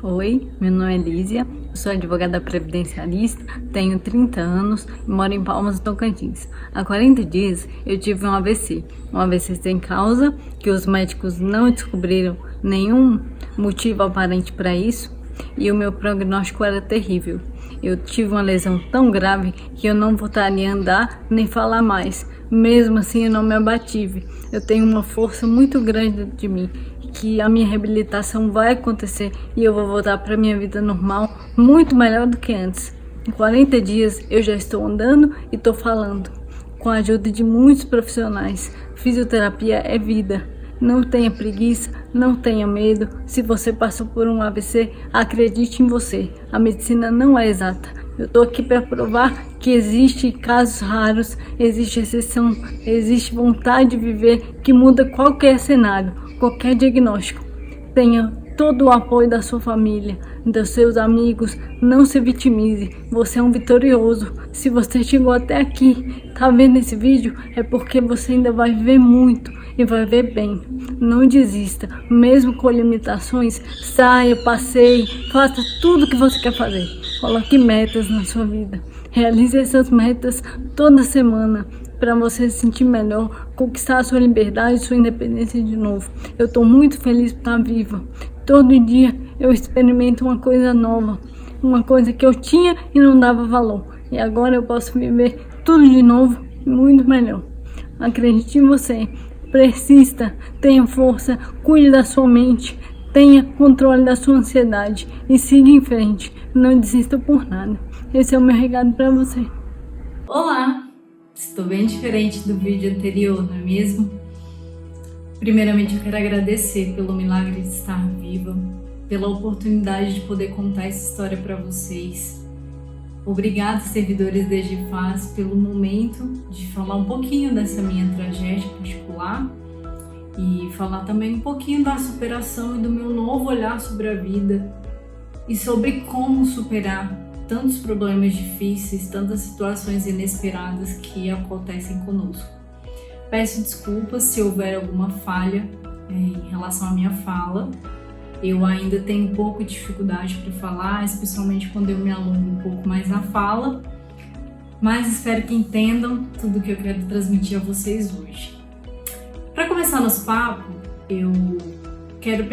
Oi, meu nome é Lísia, sou advogada previdenciarista, tenho 30 anos e moro em Palmas, Tocantins. Há 40 dias eu tive um AVC sem causa, que os médicos não descobriram nenhum motivo aparente para isso e o meu prognóstico era terrível. Eu tive uma lesão tão grave que eu não voltaria a andar nem falar mais. Mesmo assim eu não me abative. Eu tenho uma força muito grande dentro de mim, que a minha reabilitação vai acontecer e eu vou voltar para minha vida normal muito melhor do que antes. Em 40 dias eu já estou andando e estou falando, com a ajuda de muitos profissionais. Fisioterapia é vida. Não tenha preguiça, não tenha medo. Se você passou por um AVC, acredite em você. A medicina não é exata. Eu estou aqui para provar que existe casos raros, existe exceção, existe vontade de viver que muda qualquer cenário, qualquer diagnóstico. Tenha todo o apoio da sua família, dos seus amigos. Não se vitimize, você é um vitorioso. Se você chegou até aqui, tá vendo esse vídeo, é porque você ainda vai ver muito e vai ver bem. Não desista, mesmo com limitações, saia, passeie, faça tudo o que você quer fazer. Coloque metas na sua vida, realize essas metas toda semana para você se sentir melhor, conquistar a sua liberdade, sua independência de novo. Eu estou muito feliz por estar viva. Todo dia eu experimento uma coisa nova, uma coisa que eu tinha e não dava valor. E agora eu posso viver tudo de novo e muito melhor. Acredite em você, persista, tenha força, cuide da sua mente, tenha controle da sua ansiedade e siga em frente. Não desista por nada. Esse é o meu recado para você. Olá! Estou bem diferente do vídeo anterior, não é mesmo? Primeiramente eu quero agradecer pelo milagre de estar viva, pela oportunidade de poder contar essa história para vocês. Obrigada, servidores da EGIFAS, pelo momento de falar um pouquinho dessa minha tragédia particular e falar também um pouquinho da superação e do meu novo olhar sobre a vida e sobre como superar tantos problemas difíceis, tantas situações inesperadas que acontecem conosco. Peço desculpas se houver alguma falha em relação à minha fala. Eu ainda tenho um pouco de dificuldade para falar, especialmente quando eu me alongo um pouco mais na fala, mas espero que entendam tudo que eu quero transmitir a vocês hoje. Para começar nosso papo, eu quero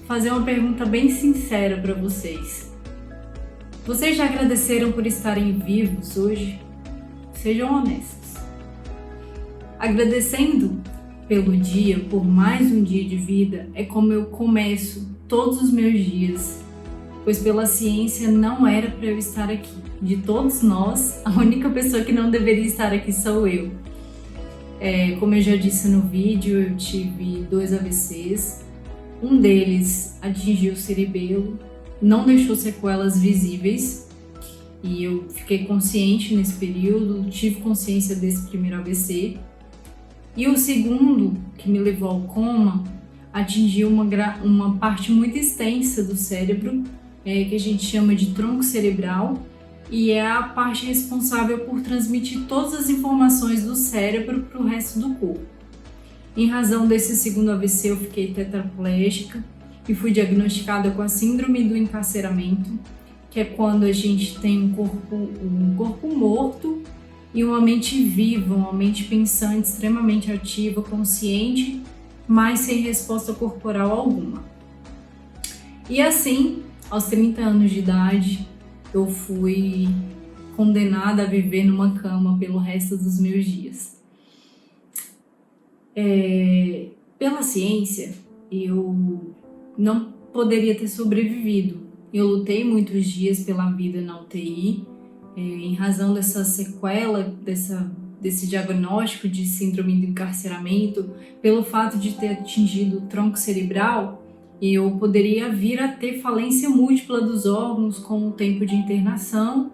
fazer uma pergunta bem sincera para vocês. Vocês já agradeceram por estarem vivos hoje? Sejam honestos. Agradecendo pelo dia, por mais um dia de vida, é como eu começo todos os meus dias, pois pela ciência não era para eu estar aqui. De todos nós, a única pessoa que não deveria estar aqui sou eu. Como eu já disse no vídeo, eu tive 2 AVCs, um deles atingiu o cerebelo, não deixou sequelas visíveis e eu fiquei consciente nesse período, tive consciência desse primeiro AVC. E o segundo, que me levou ao coma, atingiu uma parte muito extensa do cérebro, que a gente chama de tronco cerebral, e é a parte responsável por transmitir todas as informações do cérebro para o resto do corpo. Em razão desse segundo AVC, eu fiquei tetraplégica e fui diagnosticada com a síndrome do encarceramento, que é quando a gente tem um corpo morto e uma mente viva, uma mente pensante, extremamente ativa, consciente, mas sem resposta corporal alguma. E assim, aos 30 anos de idade, eu fui condenada a viver numa cama pelo resto dos meus dias. Pela ciência, eu não poderia ter sobrevivido. Eu lutei muitos dias pela vida na UTI, em razão dessa sequela, desse diagnóstico de síndrome do encarceramento, pelo fato de ter atingido o tronco cerebral, eu poderia vir a ter falência múltipla dos órgãos com o tempo de internação.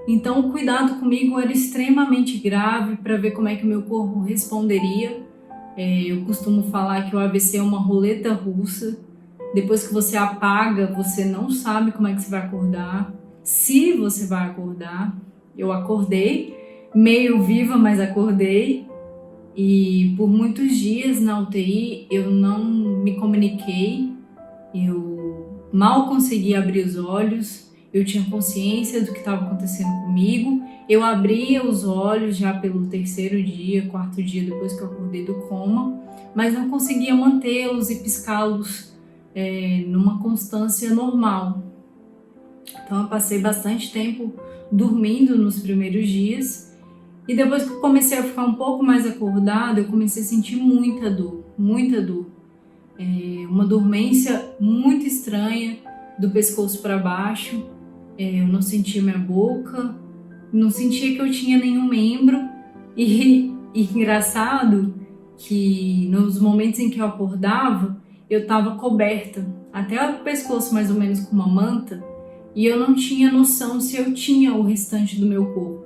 Então o cuidado comigo era extremamente grave para ver como é que o meu corpo responderia. Eu costumo falar que o AVC é uma roleta russa. Depois que você apaga, você não sabe como é que você vai acordar, se você vai acordar. Eu acordei, meio viva, mas acordei. E por muitos dias na UTI eu não me comuniquei, eu mal conseguia abrir os olhos, eu tinha consciência do que estava acontecendo comigo, eu abria os olhos já pelo 3º dia, 4º dia depois que eu acordei do coma, mas não conseguia mantê-los e piscá-los numa constância normal. Então eu passei bastante tempo dormindo nos primeiros dias e depois que eu comecei a ficar um pouco mais acordada, eu comecei a sentir muita dor, muita dor. Uma dormência muito estranha do pescoço para baixo, eu não sentia minha boca, não sentia que eu tinha nenhum membro e engraçado que nos momentos em que eu acordava, eu estava coberta até o pescoço mais ou menos com uma manta e eu não tinha noção se eu tinha o restante do meu corpo.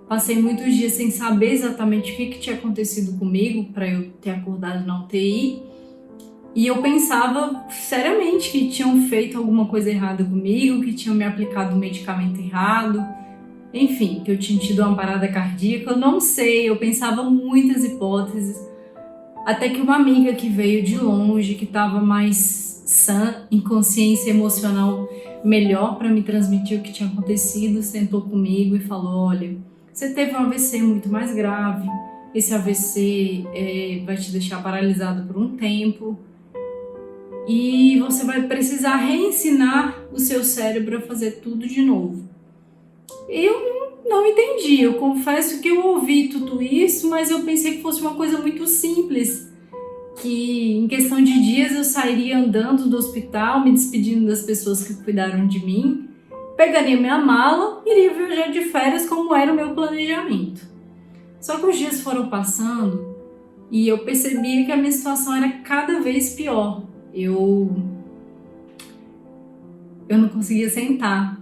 Passei muitos dias sem saber exatamente o que tinha acontecido comigo para eu ter acordado na UTI e eu pensava seriamente que tinham feito alguma coisa errada comigo, que tinham me aplicado um medicamento errado, enfim, que eu tinha tido uma parada cardíaca, eu não sei, eu pensava muitas hipóteses, até que uma amiga que veio de longe, que estava mais sã, em consciência emocional melhor para me transmitir o que tinha acontecido, sentou comigo e falou: olha, você teve um AVC muito mais grave, esse AVC vai te deixar paralisado por um tempo e você vai precisar reensinar o seu cérebro a fazer tudo de novo. Eu não entendi, eu confesso que eu ouvi tudo isso, mas eu pensei que fosse uma coisa muito simples, que em questão de dias eu sairia andando do hospital, me despedindo das pessoas que cuidaram de mim, pegaria minha mala e iria viajar de férias como era o meu planejamento. Só que os dias foram passando e eu percebia que a minha situação era cada vez pior. Eu não conseguia sentar.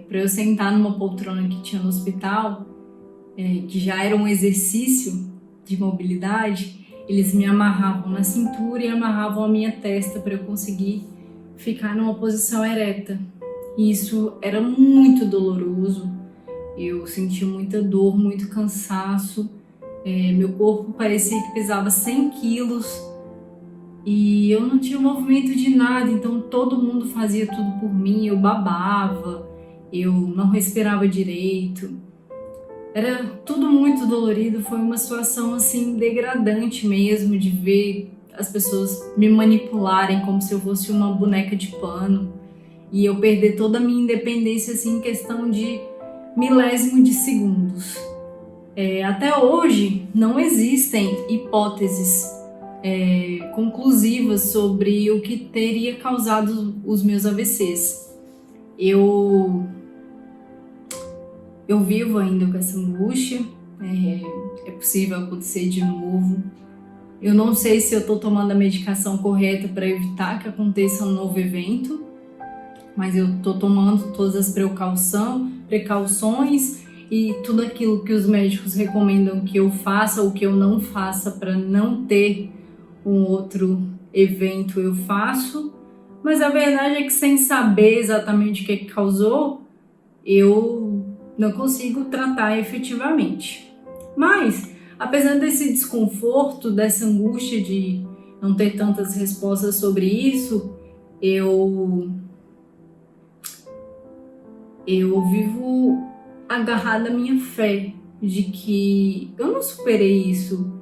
Para eu sentar numa poltrona que tinha no hospital, que já era um exercício de mobilidade, eles me amarravam na cintura e amarravam a minha testa para eu conseguir ficar numa posição ereta. E isso era muito doloroso, eu sentia muita dor, muito cansaço, meu corpo parecia que pesava 100 quilos e eu não tinha movimento de nada, então todo mundo fazia tudo por mim, eu babava, eu não respirava direito, era tudo muito dolorido, foi uma situação assim degradante mesmo, de ver as pessoas me manipularem como se eu fosse uma boneca de pano e eu perder toda a minha independência assim, em questão de milésimo de segundos. Até hoje não existem hipóteses conclusivas sobre o que teria causado os meus AVCs. Eu vivo ainda com essa angústia, é possível acontecer de novo. Eu não sei se eu estou tomando a medicação correta para evitar que aconteça um novo evento, mas eu estou tomando todas as precauções e tudo aquilo que os médicos recomendam que eu faça ou que eu não faça para não ter um outro evento, eu faço. Mas a verdade é que sem saber exatamente o que causou, eu não consigo tratar efetivamente. Mas, apesar desse desconforto, dessa angústia de não ter tantas respostas sobre isso, eu vivo agarrada à minha fé de que eu não superei isso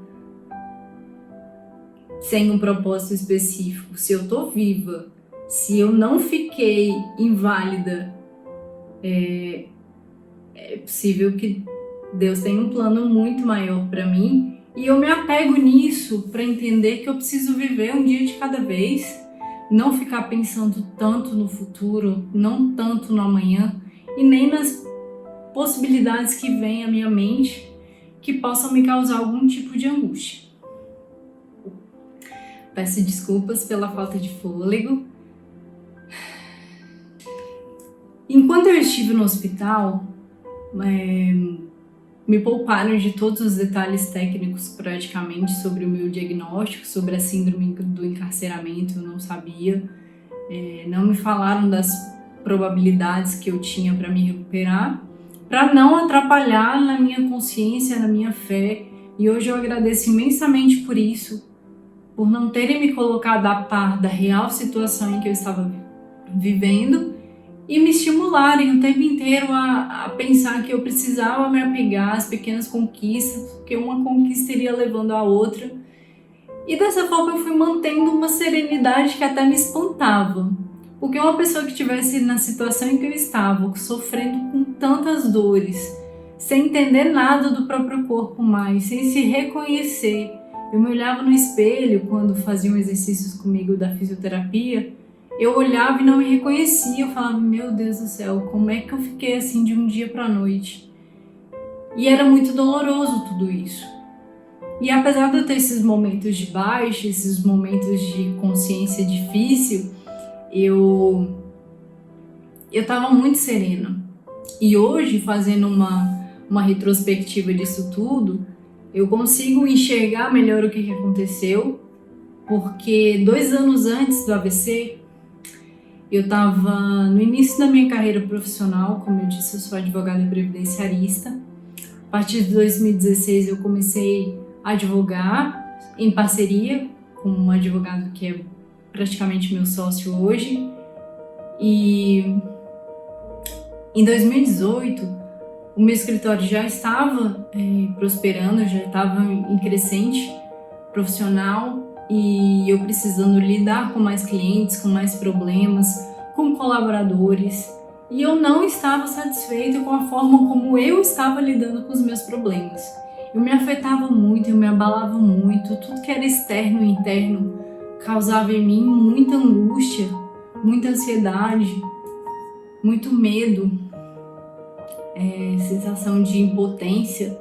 sem um propósito específico. Se eu tô viva, se eu não fiquei inválida, é possível que Deus tenha um plano muito maior para mim e eu me apego nisso para entender que eu preciso viver um dia de cada vez, não ficar pensando tanto no futuro, não tanto no amanhã e nem nas possibilidades que vêm à minha mente que possam me causar algum tipo de angústia. Peço desculpas pela falta de fôlego. Enquanto eu estive no hospital, me pouparam de todos os detalhes técnicos praticamente sobre o meu diagnóstico, sobre a síndrome do encarceramento, eu não sabia. Não me falaram das probabilidades que eu tinha para me recuperar, para não atrapalhar na minha consciência, na minha fé. E hoje eu agradeço imensamente por isso, por não terem me colocado a par da real situação em que eu estava vivendo e me estimularem o tempo inteiro a pensar que eu precisava me apegar às pequenas conquistas, porque uma conquista iria levando a outra. E dessa forma eu fui mantendo uma serenidade que até me espantava. Porque uma pessoa que estivesse na situação em que eu estava, sofrendo com tantas dores, sem entender nada do próprio corpo mais, sem se reconhecer. Eu me olhava no espelho quando faziam exercícios comigo da fisioterapia, eu olhava e não me reconhecia, eu falava, meu Deus do céu, como é que eu fiquei assim de um dia para a noite? E era muito doloroso tudo isso. E apesar de eu ter esses momentos de baixa, esses momentos de consciência difícil, eu estava muito serena. E hoje, fazendo uma retrospectiva disso tudo, eu consigo enxergar melhor o que aconteceu, porque 2 anos antes do AVC, eu estava no início da minha carreira profissional. Como eu disse, eu sou advogada previdenciarista. A partir de 2016 eu comecei a advogar em parceria com um advogado que é praticamente meu sócio hoje. E em 2018 o meu escritório já estava prosperando, já estava em crescente profissional, e eu precisando lidar com mais clientes, com mais problemas, com colaboradores, e eu não estava satisfeita com a forma como eu estava lidando com os meus problemas. Eu me afetava muito, eu me abalava muito, tudo que era externo e interno causava em mim muita angústia, muita ansiedade, muito medo, sensação de impotência.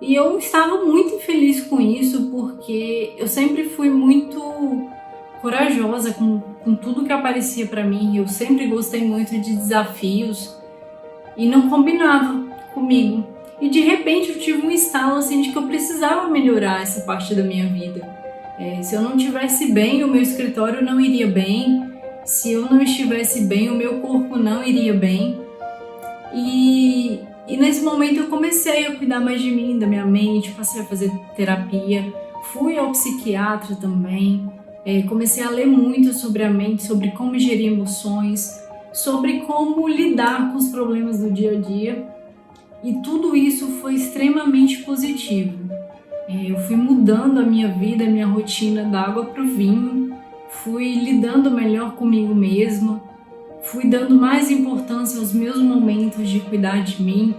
E eu estava muito infeliz com isso, porque eu sempre fui muito corajosa com tudo que aparecia para mim. Eu sempre gostei muito de desafios e não combinava comigo. E de repente eu tive um estalo assim de que eu precisava melhorar essa parte da minha vida. Se eu não estivesse bem, o meu escritório não iria bem. Se eu não estivesse bem, o meu corpo não iria bem. E nesse momento eu comecei a cuidar mais de mim, da minha mente, passei a fazer terapia, fui ao psiquiatra também, comecei a ler muito sobre a mente, sobre como gerir emoções, sobre como lidar com os problemas do dia a dia, e tudo isso foi extremamente positivo. Eu fui mudando a minha vida, a minha rotina da água para o vinho, fui lidando melhor comigo mesma, fui dando mais importância aos meus momentos de cuidar de mim,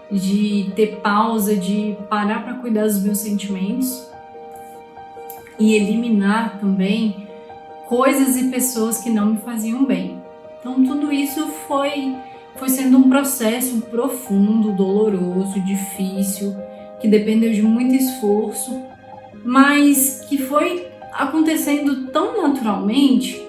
de ter pausa, de parar para cuidar dos meus sentimentos e eliminar também coisas e pessoas que não me faziam bem. Então tudo isso foi sendo um processo profundo, doloroso, difícil, que dependeu de muito esforço, mas que foi acontecendo tão naturalmente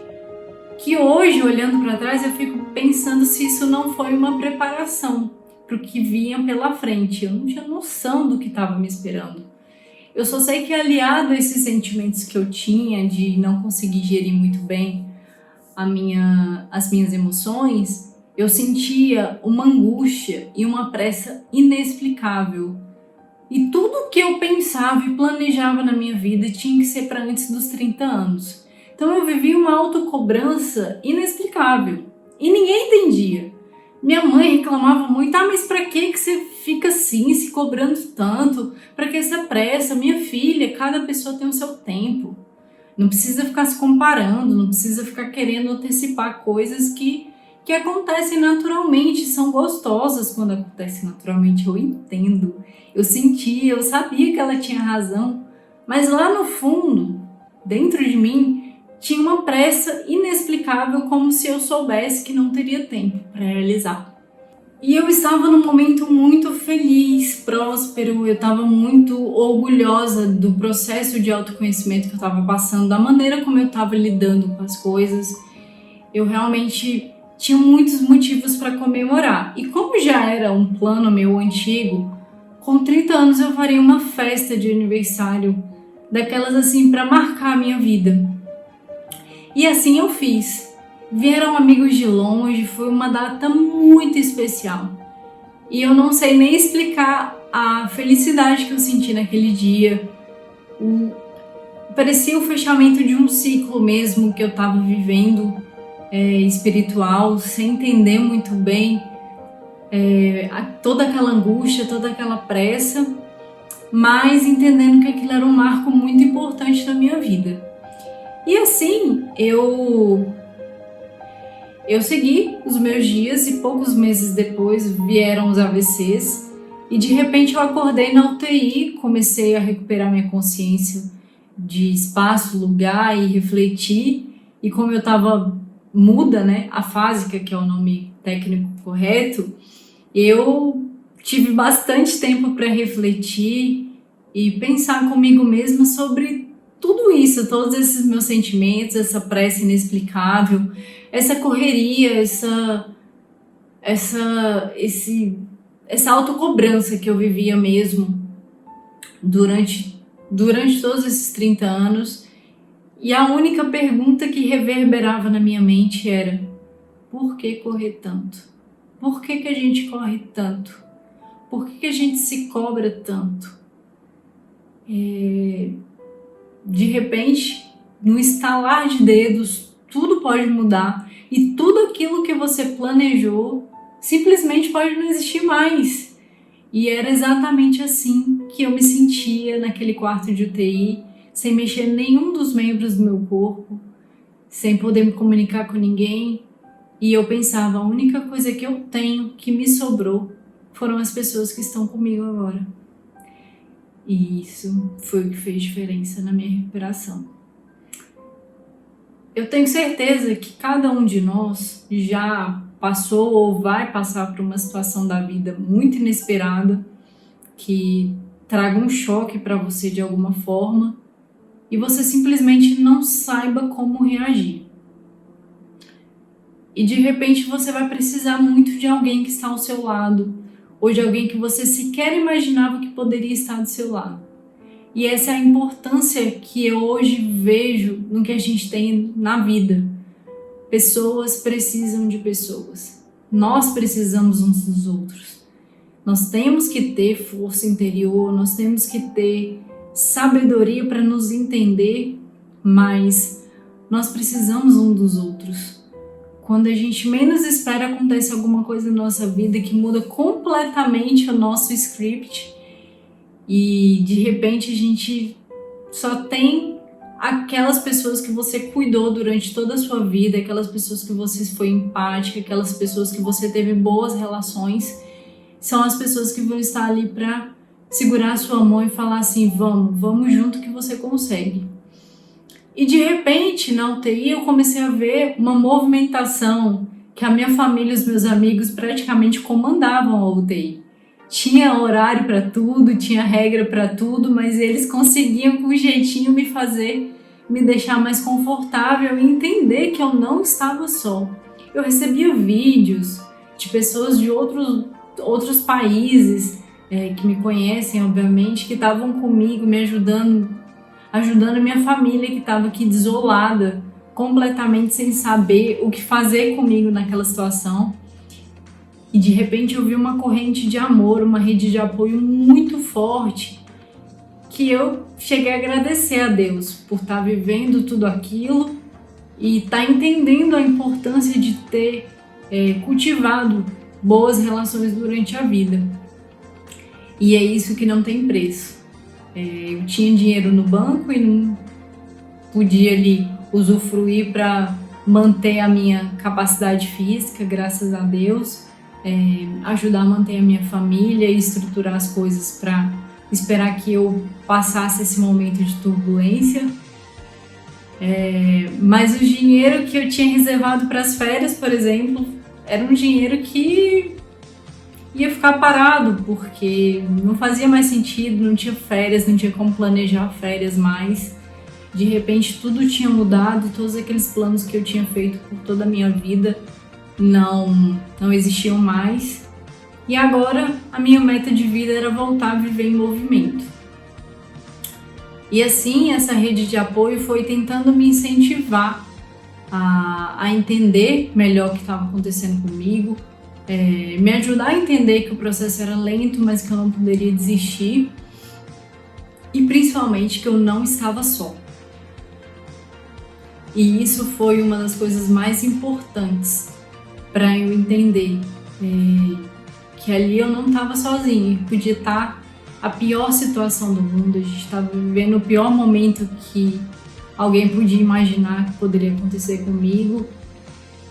que hoje, olhando para trás, eu fico pensando se isso não foi uma preparação para o que vinha pela frente. Eu não tinha noção do que estava me esperando. Eu só sei que, aliado a esses sentimentos que eu tinha de não conseguir gerir muito bem as minhas emoções, eu sentia uma angústia e uma pressa inexplicável. E tudo que eu pensava e planejava na minha vida tinha que ser para antes dos 30 anos. Então eu vivia uma autocobrança inexplicável e ninguém entendia. Minha mãe reclamava muito, mas pra que você fica assim, se cobrando tanto? Pra que essa pressa? Minha filha, cada pessoa tem o seu tempo. Não precisa ficar se comparando, não precisa ficar querendo antecipar coisas que acontecem naturalmente, são gostosas quando acontecem naturalmente. Eu entendo, eu sentia, eu sabia que ela tinha razão, mas lá no fundo, dentro de mim, tinha uma pressa inexplicável, como se eu soubesse que não teria tempo para realizar. E eu estava num momento muito feliz, próspero, eu estava muito orgulhosa do processo de autoconhecimento que eu estava passando, da maneira como eu estava lidando com as coisas. Eu realmente tinha muitos motivos para comemorar. E como já era um plano meu antigo, com 30 anos eu faria uma festa de aniversário, daquelas assim para marcar a minha vida. E assim eu fiz. Vieram amigos de longe, foi uma data muito especial. E eu não sei nem explicar a felicidade que eu senti naquele dia. Parecia o fechamento de um ciclo mesmo que eu estava vivendo. espiritual, sem entender muito bem toda aquela angústia, toda aquela pressa, mas entendendo que aquilo era um marco muito importante na minha vida. E assim, eu segui os meus dias e poucos meses depois vieram os AVCs e de repente eu acordei na UTI, comecei a recuperar minha consciência de espaço, lugar e refletir. E como eu estava muda, né, afásica, que é o nome técnico correto, eu tive bastante tempo para refletir e pensar comigo mesma sobre tudo isso, todos esses meus sentimentos, essa pressa inexplicável, essa correria, essa autocobrança que eu vivia mesmo durante todos esses 30 anos. E a única pergunta que reverberava na minha mente era: por que correr tanto? Por que a gente corre tanto? Por que a gente se cobra tanto? De repente, no estalar de dedos, tudo pode mudar e tudo aquilo que você planejou simplesmente pode não existir mais. E era exatamente assim que eu me sentia naquele quarto de UTI, sem mexer nenhum dos membros do meu corpo, sem poder me comunicar com ninguém. E eu pensava, a única coisa que eu tenho, que me sobrou, foram as pessoas que estão comigo agora. E isso foi o que fez diferença na minha recuperação. Eu tenho certeza que cada um de nós já passou ou vai passar por uma situação da vida muito inesperada, que traga um choque para você de alguma forma, e você simplesmente não saiba como reagir. E de repente você vai precisar muito de alguém que está ao seu lado, ou de alguém que você sequer imaginava que poderia estar do seu lado. E essa é a importância que eu hoje vejo no que a gente tem na vida. Pessoas precisam de pessoas. Nós precisamos uns dos outros. Nós temos que ter força interior, nós temos que ter sabedoria para nos entender, mas nós precisamos uns dos outros. Quando a gente menos espera, acontece alguma coisa na nossa vida que muda completamente o nosso script e de repente a gente só tem aquelas pessoas que você cuidou durante toda a sua vida, aquelas pessoas que você foi empática, aquelas pessoas que você teve boas relações, são as pessoas que vão estar ali para segurar a sua mão e falar assim, vamos junto que você consegue. E de repente, na UTI, eu comecei a ver uma movimentação que a minha família e os meus amigos praticamente comandavam a UTI. Tinha horário para tudo, tinha regra para tudo, mas eles conseguiam com um jeitinho me deixar mais confortável e entender que eu não estava só. Eu recebia vídeos de pessoas de outros países que me conhecem, obviamente, que estavam comigo, me ajudando a minha família que estava aqui desolada, completamente sem saber o que fazer comigo naquela situação. E de repente eu vi uma corrente de amor, uma rede de apoio muito forte, que eu cheguei a agradecer a Deus por estar vivendo tudo aquilo e estar entendendo a importância de ter cultivado boas relações durante a vida. E é isso que não tem preço. Eu tinha dinheiro no banco e não podia ali usufruir para manter a minha capacidade física, graças a Deus, ajudar a manter a minha família e estruturar as coisas para esperar que eu passasse esse momento de turbulência. Mas o dinheiro que eu tinha reservado para as férias, por exemplo, era um dinheiro que ia ficar parado, porque não fazia mais sentido, não tinha férias, não tinha como planejar férias mais. De repente tudo tinha mudado, todos aqueles planos que eu tinha feito por toda a minha vida não existiam mais. E agora a minha meta de vida era voltar a viver em movimento. E assim, essa rede de apoio foi tentando me incentivar a entender melhor o que estava acontecendo comigo, me ajudar a entender que o processo era lento, mas que eu não poderia desistir, e principalmente que eu não estava só. E isso foi uma das coisas mais importantes para eu entender que ali eu não estava sozinha. Podia estar a pior situação do mundo, a gente estava vivendo o pior momento que alguém podia imaginar que poderia acontecer comigo.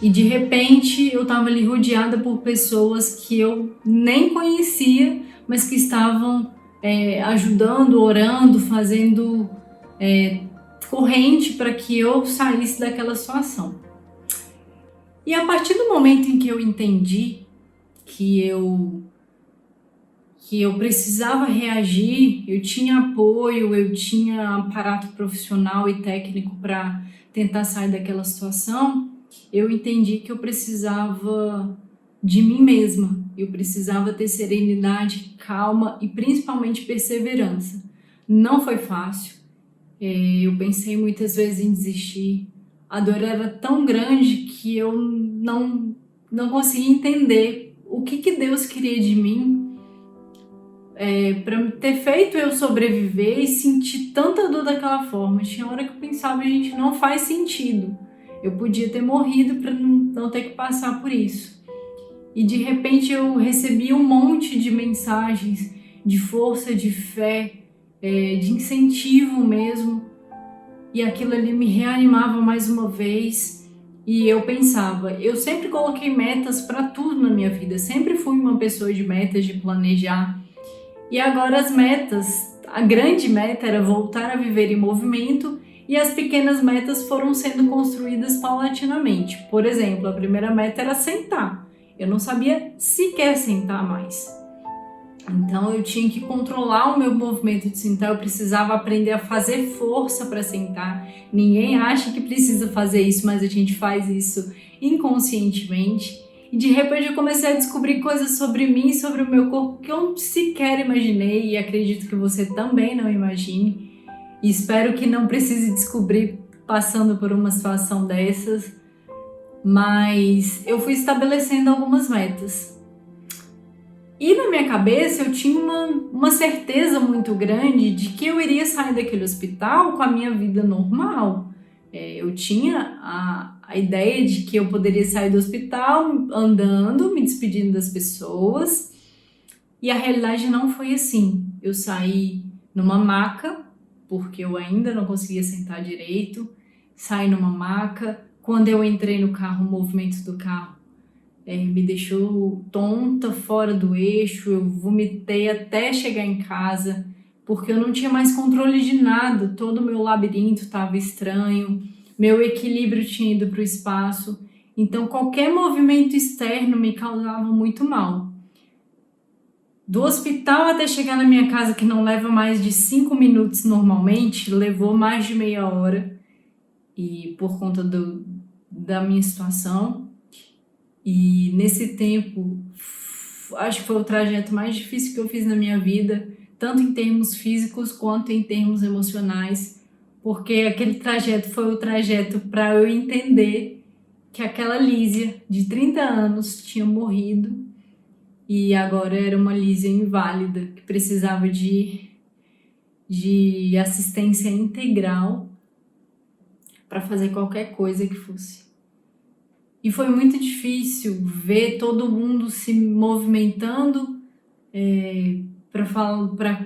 E de repente eu estava ali rodeada por pessoas que eu nem conhecia, mas que estavam ajudando, orando, fazendo corrente para que eu saísse daquela situação. E a partir do momento em que eu entendi que eu precisava reagir, eu tinha apoio, eu tinha aparato profissional e técnico para tentar sair daquela situação, eu entendi que eu precisava de mim mesma, eu precisava ter serenidade, calma e principalmente perseverança. Não foi fácil, eu pensei muitas vezes em desistir, a dor era tão grande que eu não conseguia entender o que Deus queria de mim para ter feito eu sobreviver e sentir tanta dor daquela forma. Tinha hora que eu pensava, gente, não faz sentido. Eu podia ter morrido para não ter que passar por isso. E de repente eu recebi um monte de mensagens de força, de fé, de incentivo mesmo. E aquilo ali me reanimava mais uma vez. E eu pensava, eu sempre coloquei metas para tudo na minha vida. Sempre fui uma pessoa de metas, de planejar. E agora as metas, a grande meta era voltar a viver em movimento e as pequenas metas foram sendo construídas paulatinamente. Por exemplo, a primeira meta era sentar. Eu não sabia sequer sentar mais. Então eu tinha que controlar o meu movimento de sentar, eu precisava aprender a fazer força para sentar. Ninguém acha que precisa fazer isso, mas a gente faz isso inconscientemente. E de repente eu comecei a descobrir coisas sobre mim, sobre o meu corpo que eu sequer imaginei e acredito que você também não imagine. E espero que não precise descobrir passando por uma situação dessas. Mas eu fui estabelecendo algumas metas. E na minha cabeça eu tinha uma certeza muito grande de que eu iria sair daquele hospital com a minha vida normal. Eu tinha a ideia de que eu poderia sair do hospital andando, me despedindo das pessoas. E a realidade não foi assim. Eu saí numa maca, porque eu ainda não conseguia sentar direito. Saí numa maca. Quando eu entrei no carro, o movimento do carro me deixou tonta, fora do eixo. Eu vomitei até chegar em casa, porque eu não tinha mais controle de nada. Todo o meu labirinto estava estranho, meu equilíbrio tinha ido para o espaço. Então qualquer movimento externo me causava muito mal. Do hospital até chegar na minha casa, que não leva mais de 5 minutos normalmente, levou mais de meia hora. E por conta da minha situação. E nesse tempo, acho que foi o trajeto mais difícil que eu fiz na minha vida, tanto em termos físicos quanto em termos emocionais, porque aquele trajeto foi o trajeto para eu entender que aquela Lísia de 30 anos tinha morrido e agora era uma Lísia inválida, que precisava de assistência integral para fazer qualquer coisa que fosse. E foi muito difícil ver todo mundo se movimentando para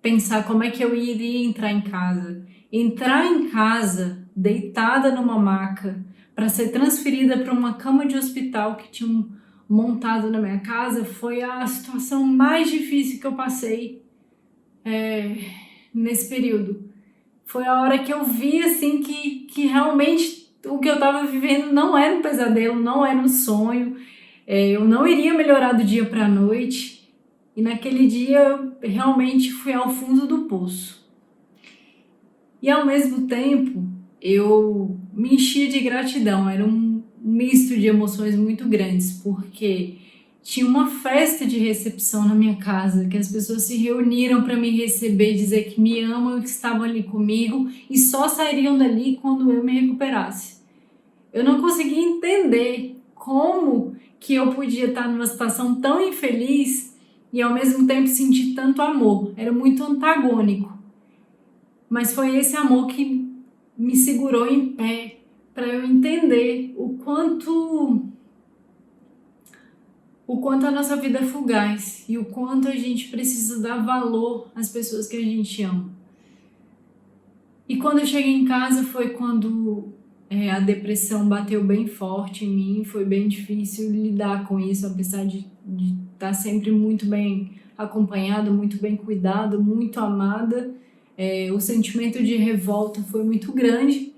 pensar como é que eu iria entrar em casa. Entrar em casa deitada numa maca para ser transferida para uma cama de hospital que tinham montado na minha casa foi a situação mais difícil que eu passei nesse período. Foi a hora que eu vi assim que realmente o que eu estava vivendo não era um pesadelo, não era um sonho. Eu não iria melhorar do dia para a noite. E naquele dia eu realmente fui ao fundo do poço. E ao mesmo tempo eu me enchia de gratidão. Era um misto de emoções muito grandes, porque tinha uma festa de recepção na minha casa, que as pessoas se reuniram para me receber, dizer que me amam e que estavam ali comigo e só sairiam dali quando eu me recuperasse. Eu não conseguia entender como que eu podia estar numa situação tão infeliz e ao mesmo tempo sentir tanto amor. Era muito antagônico. Mas foi esse amor que me segurou em pé para eu entender o quanto a nossa vida é fugaz e o quanto a gente precisa dar valor às pessoas que a gente ama. E quando eu cheguei em casa foi quando a depressão bateu bem forte em mim, foi bem difícil lidar com isso, apesar de estar sempre muito bem acompanhada, muito bem cuidada, muito amada. O sentimento de revolta foi muito grande.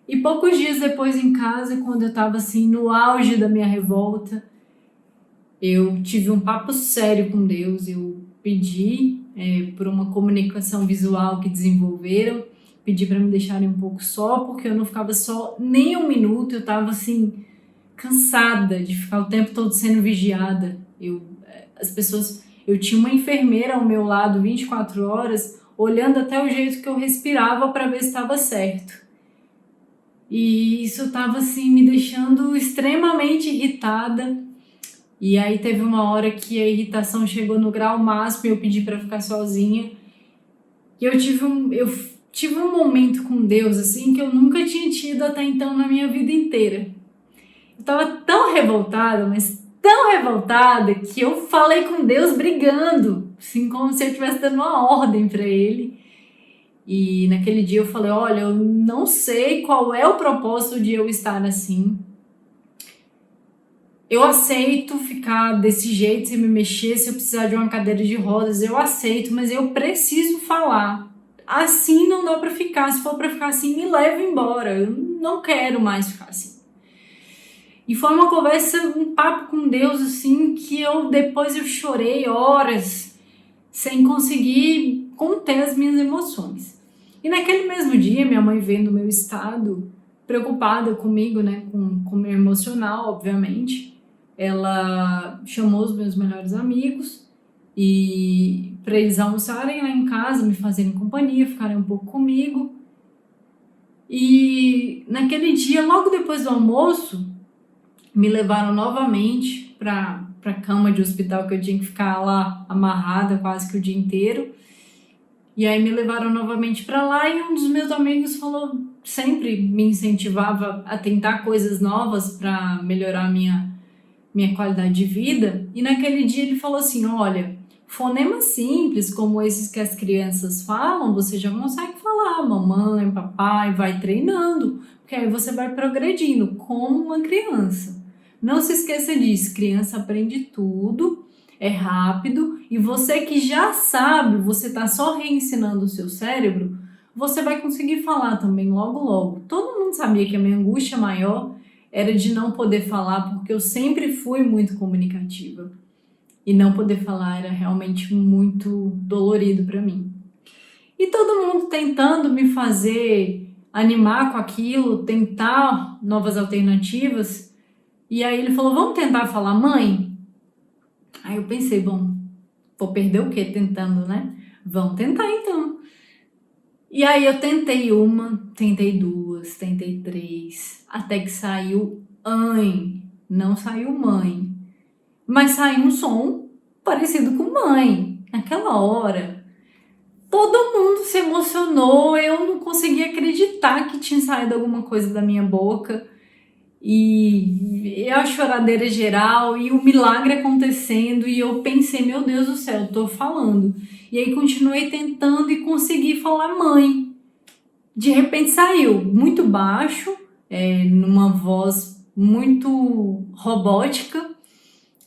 E poucos dias depois em casa, quando eu estava assim no auge da minha revolta, eu tive um papo sério com Deus. Eu pedi por uma comunicação visual que desenvolveram, pedi para me deixarem um pouco só, porque eu não ficava só nem um minuto. Eu estava assim cansada de ficar o tempo todo sendo vigiada. Eu tinha uma enfermeira ao meu lado 24 horas, olhando até o jeito que eu respirava para ver se estava certo. E isso estava assim me deixando extremamente irritada. E aí teve uma hora que a irritação chegou no grau máximo e eu pedi para ficar sozinha. E eu tive um momento com Deus assim que eu nunca tinha tido até então na minha vida inteira. Eu estava tão revoltada, mas tão revoltada, que eu falei com Deus brigando, assim como se eu estivesse dando uma ordem para Ele. E naquele dia eu falei, olha, eu não sei qual é o propósito de eu estar assim. Eu aceito ficar desse jeito, sem me mexer, se eu precisar de uma cadeira de rodas, eu aceito, mas eu preciso falar. Assim não dá pra ficar, se for pra ficar assim, me leva embora, eu não quero mais ficar assim. E foi uma conversa, um papo com Deus, assim, que depois eu chorei horas, sem conseguir conter as minhas emoções. E naquele mesmo dia, minha mãe vendo o meu estado, preocupada comigo, né, com o meu emocional, obviamente, ela chamou os meus melhores amigos e para eles almoçarem lá em casa, me fazerem companhia, ficarem um pouco comigo. E naquele dia, logo depois do almoço, me levaram novamente para a cama de hospital, que eu tinha que ficar lá amarrada quase que o dia inteiro. E aí me levaram novamente para lá e um dos meus amigos falou, sempre me incentivava a tentar coisas novas para melhorar minha qualidade de vida. E naquele dia ele falou assim, olha, fonemas simples como esses que as crianças falam, você já consegue falar, mamãe, papai, vai treinando, porque aí você vai progredindo como uma criança. Não se esqueça disso, criança aprende tudo, é rápido, e você que já sabe, você está só reensinando o seu cérebro, você vai conseguir falar também logo logo. Todo mundo sabia que a minha angústia maior era de não poder falar, porque eu sempre fui muito comunicativa. E não poder falar era realmente muito dolorido para mim. E todo mundo tentando me fazer animar com aquilo, tentar novas alternativas. E aí ele falou, vamos tentar falar mãe? Aí eu pensei, bom, vou perder o quê tentando, né? Vamos tentar então. E aí eu tentei uma, tentei duas, tentei três, até que saiu ãe, não saiu mãe. Mas saiu um som parecido com mãe. Naquela hora, todo mundo se emocionou, eu não conseguia acreditar que tinha saído alguma coisa da minha boca. E a choradeira geral e o milagre acontecendo, e eu pensei, meu Deus do céu, eu tô falando. E aí continuei tentando e consegui falar mãe. De repente saiu muito baixo, numa voz muito robótica,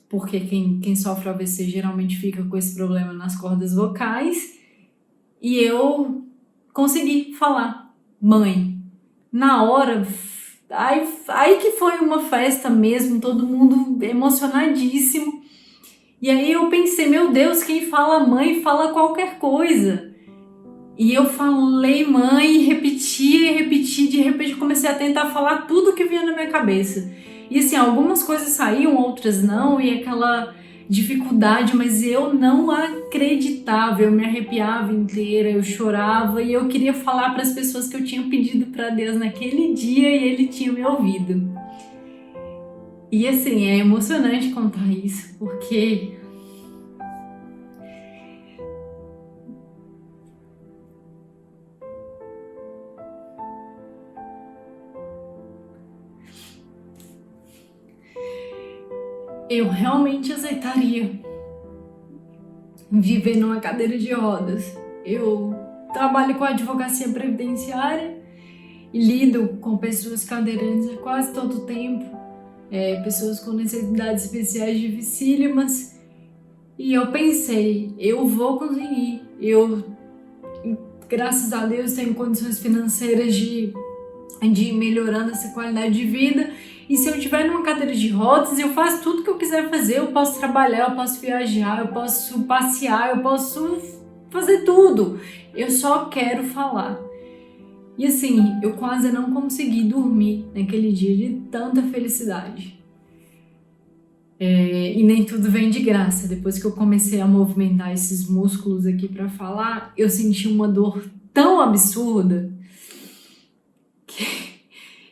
porque quem sofre AVC geralmente fica com esse problema nas cordas vocais, e eu consegui falar mãe. Na hora, aí que foi uma festa mesmo, todo mundo emocionadíssimo. E aí eu pensei, meu Deus, quem fala mãe fala qualquer coisa. E eu falei mãe, repeti, de repente comecei a tentar falar tudo que vinha na minha cabeça. E assim, algumas coisas saíam, outras não, e aquela dificuldade, mas eu não acreditava, eu me arrepiava inteira, eu chorava e eu queria falar para as pessoas que eu tinha pedido para Deus naquele dia e Ele tinha me ouvido. E assim, é emocionante contar isso, porque eu realmente aceitaria viver numa cadeira de rodas. Eu trabalho com advocacia previdenciária e lido com pessoas cadeirantes quase todo o tempo, pessoas com necessidades especiais dificílimas, e eu pensei, eu vou conseguir, graças a Deus, tenho condições financeiras de ir melhorando essa qualidade de vida. E se eu estiver numa cadeira de rodas, eu faço tudo que eu quiser fazer. Eu posso trabalhar, eu posso viajar, eu posso passear, eu posso fazer tudo. Eu só quero falar. E assim, eu quase não consegui dormir naquele dia de tanta felicidade. E nem tudo vem de graça. Depois que eu comecei a movimentar esses músculos aqui para falar, eu senti uma dor tão absurda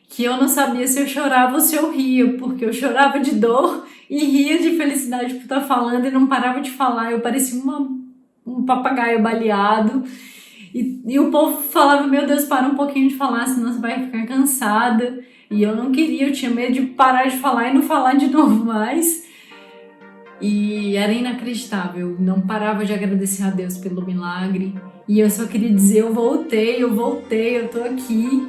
que eu não sabia se eu chorava ou se eu ria, porque eu chorava de dor e ria de felicidade por estar falando e não parava de falar. Eu parecia um papagaio baleado. E o povo falava, meu Deus, para um pouquinho de falar, senão você vai ficar cansada. E eu não queria, eu tinha medo de parar de falar e não falar de novo mais. E era inacreditável, eu não parava de agradecer a Deus pelo milagre. E eu só queria dizer, eu voltei, eu tô aqui.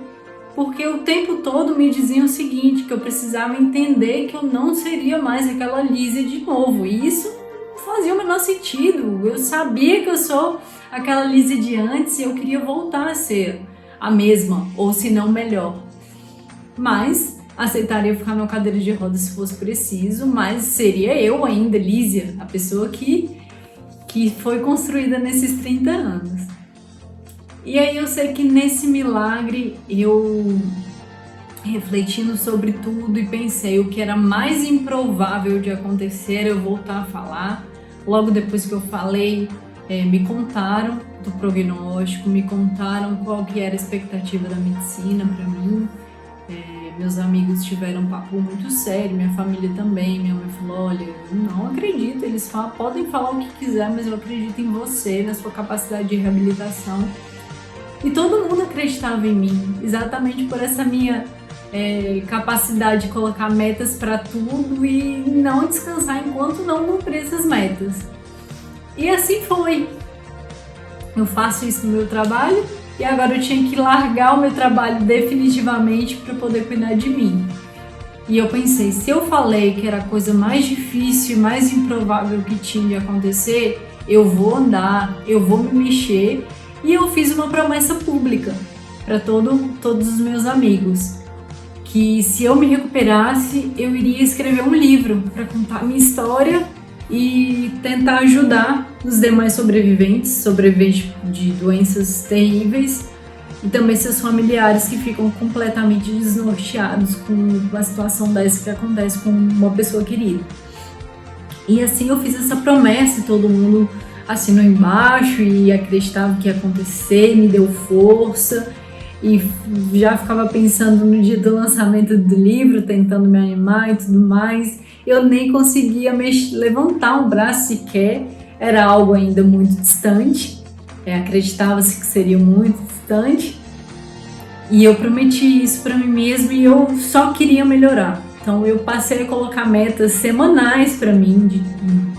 Porque o tempo todo me diziam o seguinte, que eu precisava entender que eu não seria mais aquela Lísia de novo. E isso não fazia o menor sentido. Eu sabia que eu sou aquela Lísia de antes e eu queria voltar a ser a mesma, ou se não melhor. Mas aceitaria ficar numa cadeira de rodas se fosse preciso, mas seria eu ainda, Lísia, a pessoa que foi construída nesses 30 anos. E aí eu sei que nesse milagre, eu refletindo sobre tudo e pensei o que era mais improvável de acontecer, eu voltar a falar. Logo depois que eu falei, me contaram do prognóstico, me contaram qual que era a expectativa da medicina para mim. Meus amigos tiveram um papo muito sério, minha família também. Minha mãe falou, olha, eu não acredito, eles podem falar o que quiser, mas eu acredito em você, na sua capacidade de reabilitação. E todo mundo acreditava em mim, exatamente por essa minha capacidade de colocar metas para tudo e não descansar enquanto não cumprir essas metas. E assim foi. Eu faço isso no meu trabalho e agora eu tinha que largar o meu trabalho definitivamente para poder cuidar de mim. E eu pensei, se eu falei que era a coisa mais difícil e mais improvável que tinha de acontecer, eu vou andar, eu vou me mexer. E eu fiz uma promessa pública para todos os meus amigos, que se eu me recuperasse, eu iria escrever um livro para contar a minha história e tentar ajudar os demais sobreviventes de doenças terríveis e também seus familiares que ficam completamente desnorteados com uma situação dessa que acontece com uma pessoa querida. E assim eu fiz essa promessa e todo mundo assinou embaixo e acreditava que ia acontecer, me deu força e já ficava pensando no dia do lançamento do livro, tentando me animar e tudo mais. Eu nem conseguia levantar um braço sequer, era algo ainda muito distante, acreditava-se que seria muito distante e eu prometi isso para mim mesma e eu só queria melhorar. Então eu passei a colocar metas semanais para mim,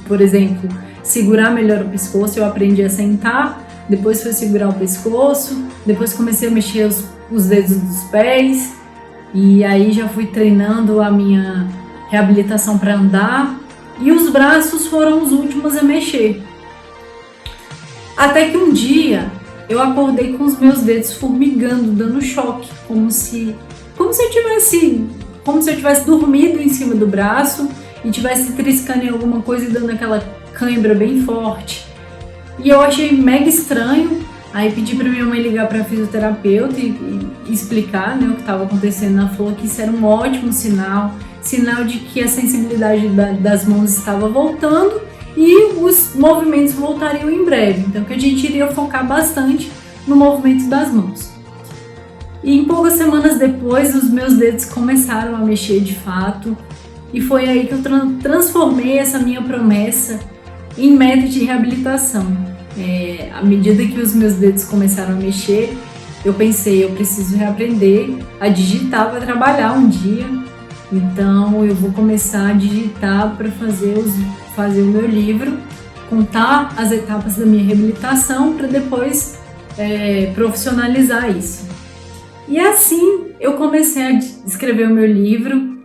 por exemplo, segurar melhor o pescoço. Eu aprendi a sentar, depois foi segurar o pescoço, depois comecei a mexer os dedos dos pés e aí já fui treinando a minha reabilitação para andar e os braços foram os últimos a mexer. Até que um dia eu acordei com os meus dedos formigando, dando choque, como se eu tivesse dormido em cima do braço e tivesse triscando em alguma coisa e dando aquela cãibra bem forte. E eu achei mega estranho. Aí pedi pra minha mãe ligar pra fisioterapeuta e explicar, né, o que estava acontecendo. Ela falou que isso era um ótimo sinal de que a sensibilidade das mãos estava voltando e os movimentos voltariam em breve. Então que a gente iria focar bastante no movimento das mãos. E em poucas semanas depois, os meus dedos começaram a mexer de fato. E foi aí que eu transformei essa minha promessa em meta de reabilitação. À medida que os meus dedos começaram a mexer, eu pensei, eu preciso reaprender a digitar para trabalhar um dia. Então eu vou começar a digitar para fazer o meu livro, contar as etapas da minha reabilitação para depois profissionalizar isso. E assim eu comecei a escrever o meu livro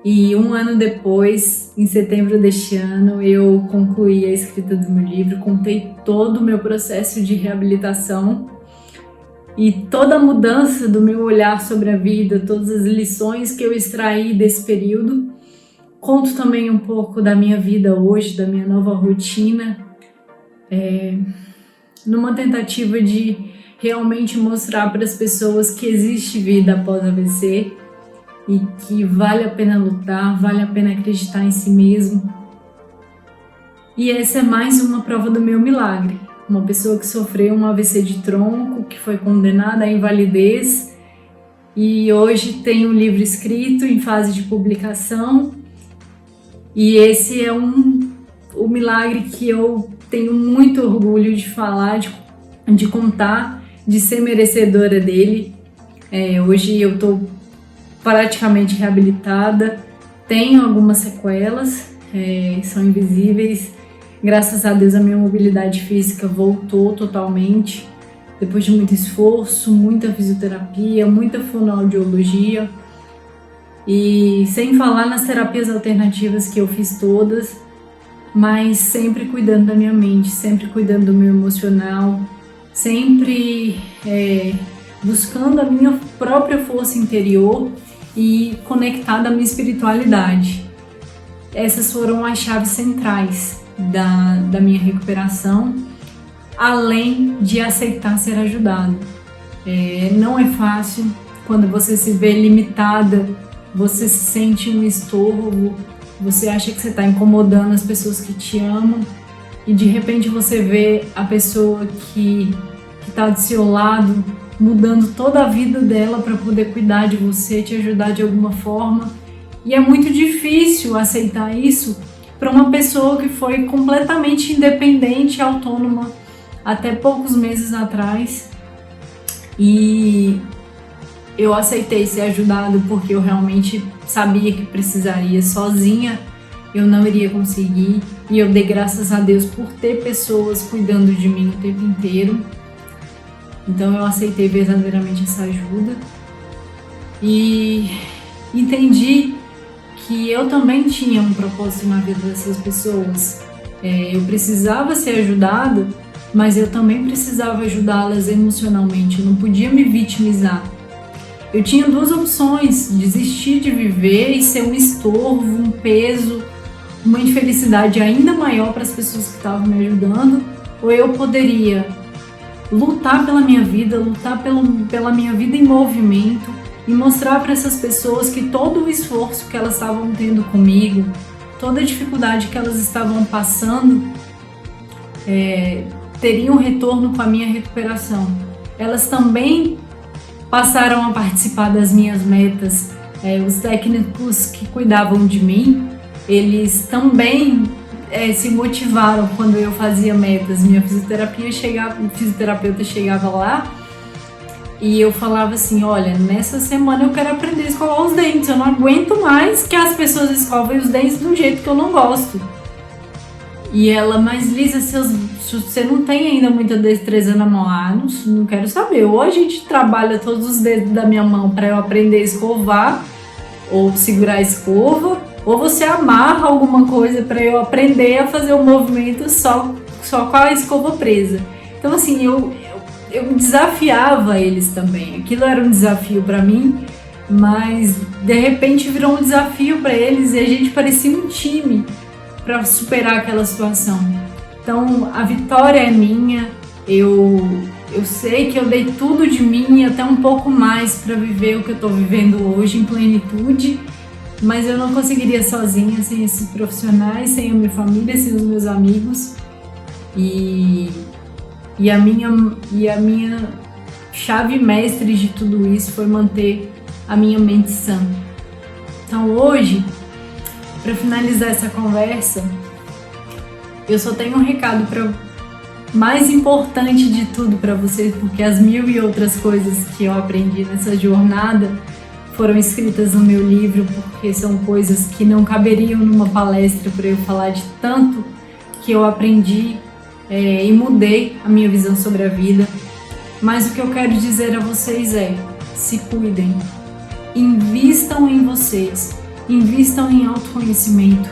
e 1 ano depois, em setembro deste ano, eu concluí a escrita do meu livro, contei todo o meu processo de reabilitação e toda a mudança do meu olhar sobre a vida, todas as lições que eu extraí desse período. Conto também um pouco da minha vida hoje, da minha nova rotina, numa tentativa de realmente mostrar para as pessoas que existe vida após AVC e que vale a pena lutar, vale a pena acreditar em si mesmo. E essa é mais uma prova do meu milagre. Uma pessoa que sofreu um AVC de tronco, que foi condenada à invalidez e hoje tem um livro escrito em fase de publicação. E esse é o milagre que eu tenho muito orgulho de falar, de contar, de ser merecedora dele. Hoje eu estou praticamente reabilitada, tenho algumas sequelas, são invisíveis. Graças a Deus a minha mobilidade física voltou totalmente, depois de muito esforço, muita fisioterapia, muita fonoaudiologia e sem falar nas terapias alternativas que eu fiz todas, mas sempre cuidando da minha mente, sempre cuidando do meu emocional, sempre buscando a minha própria força interior e conectada à minha espiritualidade. Essas foram as chaves centrais da minha recuperação, além de aceitar ser ajudado. Não é fácil quando você se vê limitada, você se sente um estorvo, você acha que você está incomodando as pessoas que te amam e de repente você vê a pessoa que está do seu lado mudando toda a vida dela para poder cuidar de você, te ajudar de alguma forma. E é muito difícil aceitar isso para uma pessoa que foi completamente independente e autônoma até poucos meses atrás. E eu aceitei ser ajudado porque eu realmente sabia que precisaria. Sozinha eu não iria conseguir. E eu dei graças a Deus por ter pessoas cuidando de mim o tempo inteiro. Então eu aceitei verdadeiramente essa ajuda. E entendi que eu também tinha um propósito na vida dessas pessoas. Eu precisava ser ajudada, mas eu também precisava ajudá-las emocionalmente. Eu não podia me vitimizar. Eu tinha 2 opções: desistir de viver e ser um estorvo, um peso, uma infelicidade ainda maior para as pessoas que estavam me ajudando, ou eu poderia lutar pela minha vida, lutar pela minha vida em movimento e mostrar para essas pessoas que todo o esforço que elas estavam tendo comigo, toda a dificuldade que elas estavam passando, teria um retorno com a minha recuperação. Elas também passaram a participar das minhas metas. Os técnicos que cuidavam de mim, eles também se motivaram quando eu fazia metas. Minha fisioterapeuta chegava lá e eu falava assim: olha, nessa semana eu quero aprender a escovar os dentes, eu não aguento mais que as pessoas escovem os dentes do jeito que eu não gosto. E ela: mas Lisa, você não tem ainda muita destreza na mão. Não quero saber, ou a gente trabalha todos os dedos da minha mão para eu aprender a escovar ou segurar a escova, ou você amarra alguma coisa para eu aprender a fazer o movimento só com a escova presa. Então assim, eu desafiava eles também. Aquilo era um desafio para mim, mas de repente virou um desafio para eles e a gente parecia um time para superar aquela situação. Então a vitória é minha. Eu sei que eu dei tudo de mim e até um pouco mais para viver o que eu estou vivendo hoje em plenitude, mas eu não conseguiria sozinha, sem esses profissionais, sem a minha família, sem os meus amigos. E a minha chave mestre de tudo isso foi manter a minha mente sã. Então hoje, para finalizar essa conversa, eu só tenho um recado mais importante de tudo para vocês, porque as 1000 e outras coisas que eu aprendi nessa jornada foram escritas no meu livro, porque são coisas que não caberiam numa palestra para eu falar de tanto que eu aprendi e mudei a minha visão sobre a vida. Mas o que eu quero dizer a vocês é: se cuidem, invistam em vocês, invistam em autoconhecimento,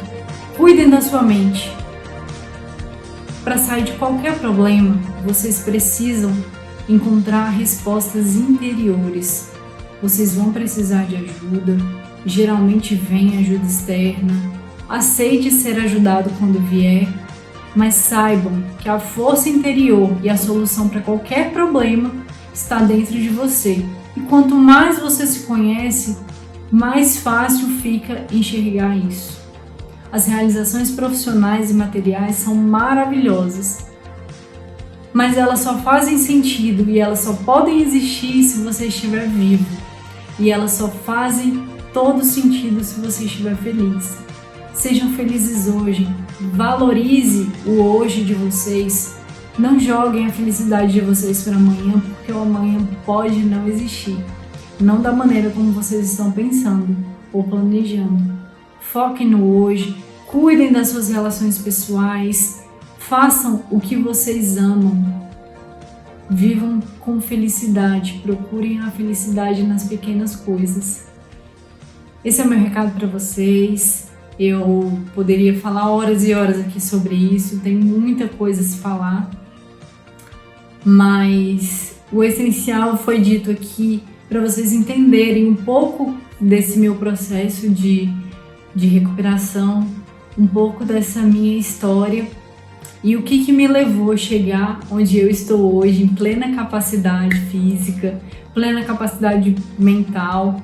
cuidem da sua mente. Para sair de qualquer problema, vocês precisam encontrar respostas interiores. Vocês vão precisar de ajuda, geralmente vem ajuda externa. Aceite ser ajudado quando vier, mas saibam que a força interior e a solução para qualquer problema está dentro de você. E quanto mais você se conhece, mais fácil fica enxergar isso. As realizações profissionais e materiais são maravilhosas, mas elas só fazem sentido e elas só podem existir se você estiver vivo. E elas só fazem todo sentido se você estiver feliz. Sejam felizes hoje, valorize o hoje de vocês. Não joguem a felicidade de vocês para amanhã, porque o amanhã pode não existir. Não da maneira como vocês estão pensando ou planejando. Foquem no hoje, cuidem das suas relações pessoais, façam o que vocês amam. Vivam com felicidade, procurem a felicidade nas pequenas coisas. Esse é o meu recado para vocês. Eu poderia falar horas e horas aqui sobre isso, tem muita coisa a se falar, mas o essencial foi dito aqui para vocês entenderem um pouco desse meu processo de recuperação, um pouco dessa minha história e o que me levou a chegar onde eu estou hoje, em plena capacidade física, plena capacidade mental.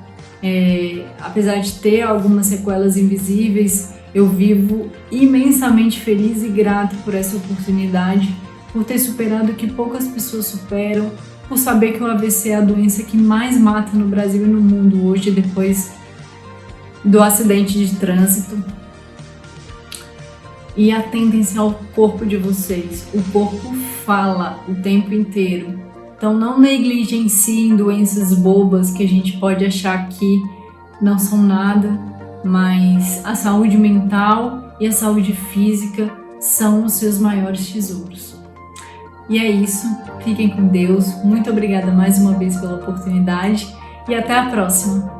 Apesar de ter algumas sequelas invisíveis, eu vivo imensamente feliz e grato por essa oportunidade, por ter superado o que poucas pessoas superam, por saber que o AVC é a doença que mais mata no Brasil e no mundo hoje, depois do acidente de trânsito. E atentem-se ao corpo de vocês. O corpo fala o tempo inteiro. Então não negligenciem doenças bobas que a gente pode achar que não são nada, mas a saúde mental e a saúde física são os seus maiores tesouros. E é isso. Fiquem com Deus. Muito obrigada mais uma vez pela oportunidade e até a próxima.